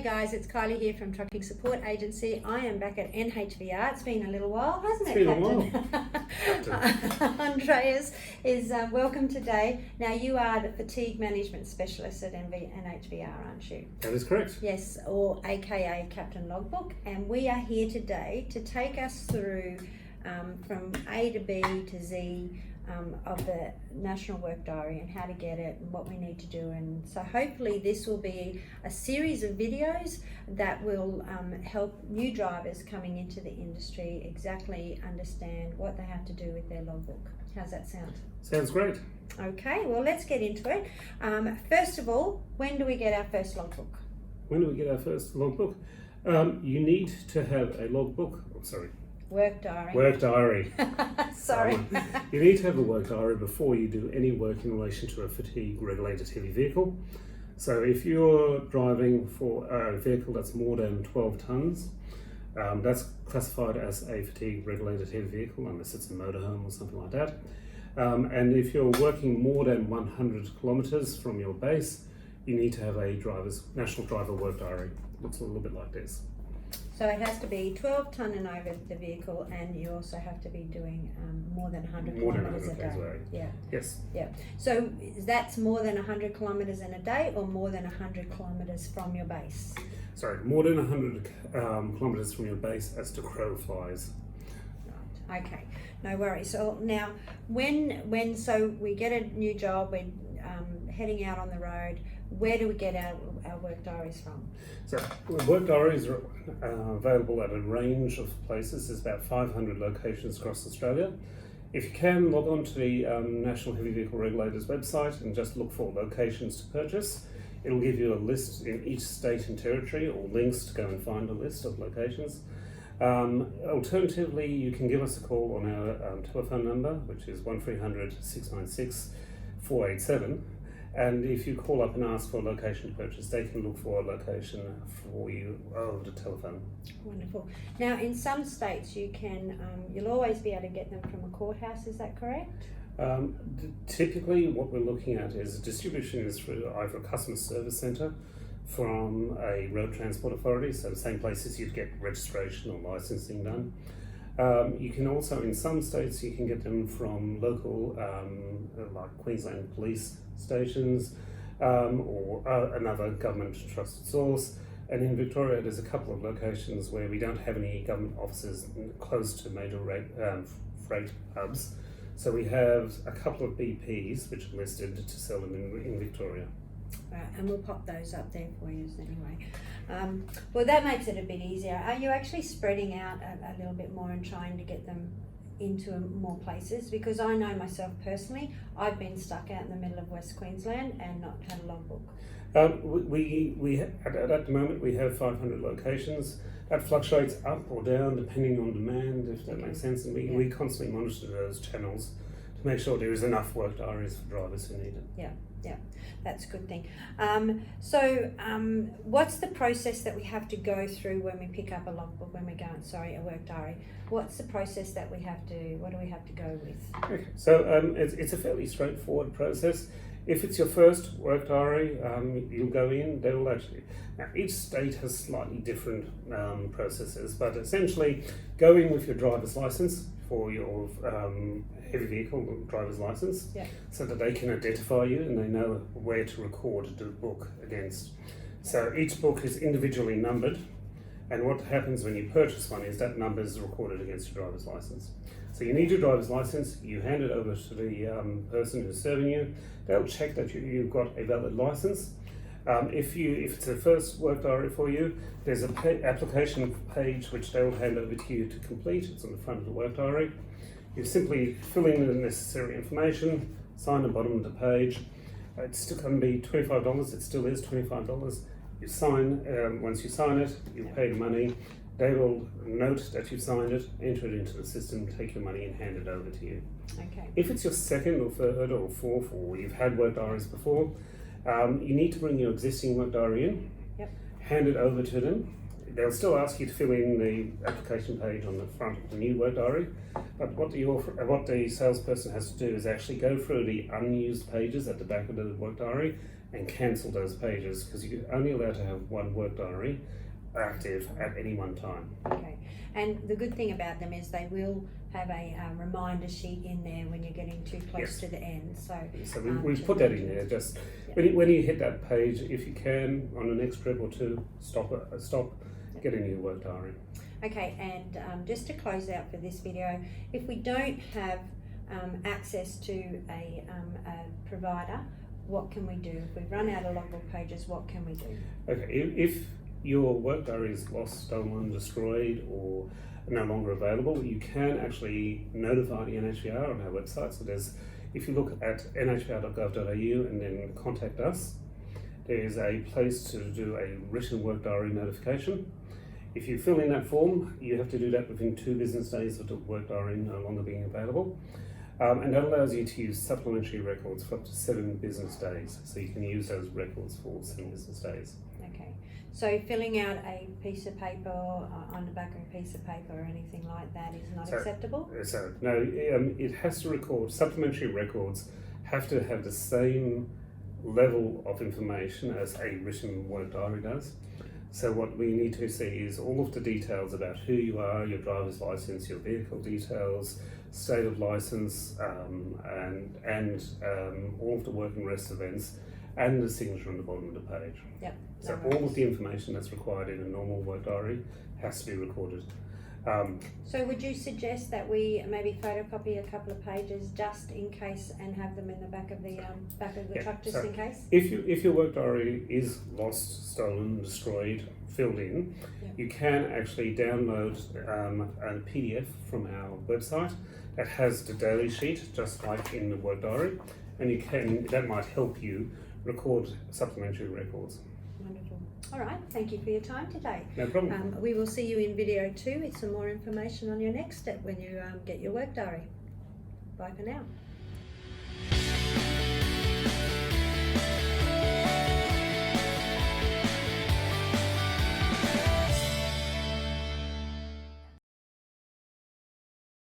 guys, it's Kylie here from Trucking Support Agency. I am back at NHVR. It's been a little while, hasn't it, Captain? Andreas is welcome today. Now, you are the Fatigue Management Specialist at NHVR, aren't you? That is correct. Yes, or AKA Captain Logbook. And we are here today to take us through from A to B to Z of the National Work Diary and how to get it and what we need to do. And so hopefully this will be a series of videos that will help new drivers coming into the industry exactly understand what they have to do with their logbook. How's that sound? Sounds great. Okay, well, let's get into it. First of all, when do we get our first logbook? When do we get our first logbook? You need to have a logbook. Work diary. Work diary. Sorry. You need to have a work diary before you do any work in relation to a fatigue regulated heavy vehicle. So if you're driving for a vehicle that's more than 12 tonnes, that's classified as a fatigue regulated heavy vehicle unless it's a motorhome or something like that. And if you're working more than 100 kilometres from your base, you need to have a national driver work diary. It looks a little bit like this. So it has to be 12 tonne and over the vehicle, and you also have to be doing more than 100 kilometres a day. Yeah. Yes. Yeah. So that's more than 100 kilometres in a day, or more than 100 kilometres from your base? Sorry, more than 100 kilometres from your base as the crow flies. Right. Okay. No worries. So now, when so we get a new job, we're heading out on the road. Where do we get our work diaries from? So work diaries are available at a range of places. There's about 500 locations across Australia. If you can, log on to the National Heavy Vehicle Regulators website and just look for locations to purchase. It'll give you a list in each state and territory, or links to go and find a list of locations. Alternatively, you can give us a call on our telephone number, which is 1300 696 487. And if you call up and ask for a location to purchase, they can look for a location for you over the telephone. Wonderful. Now, in some states, you'll always be able to get them from a courthouse. Is that correct? Typically, what we're looking at is distribution is through either a customer service centre from a road transport authority, so the same places you'd get registration or licensing done. You can also, in some states, you can get them from local, like Queensland police stations, or another government trusted source. And in Victoria, there's a couple of locations where we don't have any government offices close to major freight hubs. So we have a couple of BPs which are listed to sell them in Victoria. Right, and we'll pop those up there for you anyway. Well, that makes it a bit easier. Are you actually spreading out a little bit more and trying to get them into more places? Because I know myself personally, I've been stuck out in the middle of West Queensland and not had a logbook. At the moment we have 500 locations. That fluctuates up or down depending on demand, if that makes sense. And we constantly monitor those channels to make sure there is enough work diaries for drivers who need it. Yeah, that's a good thing. What's the process that we have to go through when we pick up a logbook, a work diary? What's the process that what do we have to go with? Okay, so it's a fairly straightforward process. If it's your first work diary, you'll go in, now each state has slightly different processes, but essentially go in with your driver's license for your heavy vehicle driver's license, so that they can identify you and they know where to record the book against. So each book is individually numbered, and what happens when you purchase one is that number is recorded against your driver's license. So you need your driver's license, you hand it over to the person who's serving you. They'll check that you've got a valid license. If it's a first work diary for you, there's an application page which they'll hand over to you to complete. It's on the front of the work diary. You simply fill in the necessary information, sign the bottom of the page. It's still going to be $25, it still is $25. You sign, once you sign it, you pay the money. They will note that you've signed it, enter it into the system, take your money and hand it over to you. Okay. If it's your second or third or fourth, or you've had work diaries before, you need to bring your existing work diary in, hand it over to them. They'll still ask you to fill in the application page on the front of the new work diary, but what the salesperson has to do is actually go through the unused pages at the back of the work diary and cancel those pages, because you're only allowed to have one work diary active at any one time. Okay, and the good thing about them is they will have a reminder sheet in there when you're getting too close Yes. to the end. So we've put that in there. Just when you hit that page, if you can, on the next trip or two, stop, get a new work diary. Okay, and just to close out for this video, if we don't have access to a provider, what can we do? If we run out of logbook pages, what can we do? Okay, if your work diary is lost, stolen, destroyed, or no longer available, you can actually notify the NHVR on our website. So if you look at nhvr.gov.au and then contact us, there's a place to do a written work diary notification. If you fill in that form, you have to do that within 2 business days of the work diary no longer being available. And that allows you to use supplementary records for up to 7 business days. So you can use those records for 7 business days. Okay. So filling out a piece of paper on the back of a piece of paper or anything like that is not acceptable? So no, it has to record, supplementary records have to have the same level of information as a written work diary does. So what we need to see is all of the details about who you are, your driver's license, your vehicle details, state of license, and all of the work and rest events, and the signature on the bottom of the page. Yep. So all of the information that's required in a normal work diary has to be recorded. So would you suggest that we maybe photocopy a couple of pages just in case and have them in the back of the truck just in case? If your work diary is lost, stolen, destroyed, filled in, you can actually download a PDF from our website that has the daily sheet, just like in the work diary, and that might help you record supplementary records. Wonderful. All right, thank you for your time today. No problem. We will see you in video 2 with some more information on your next step when you get your work diary. Bye for now.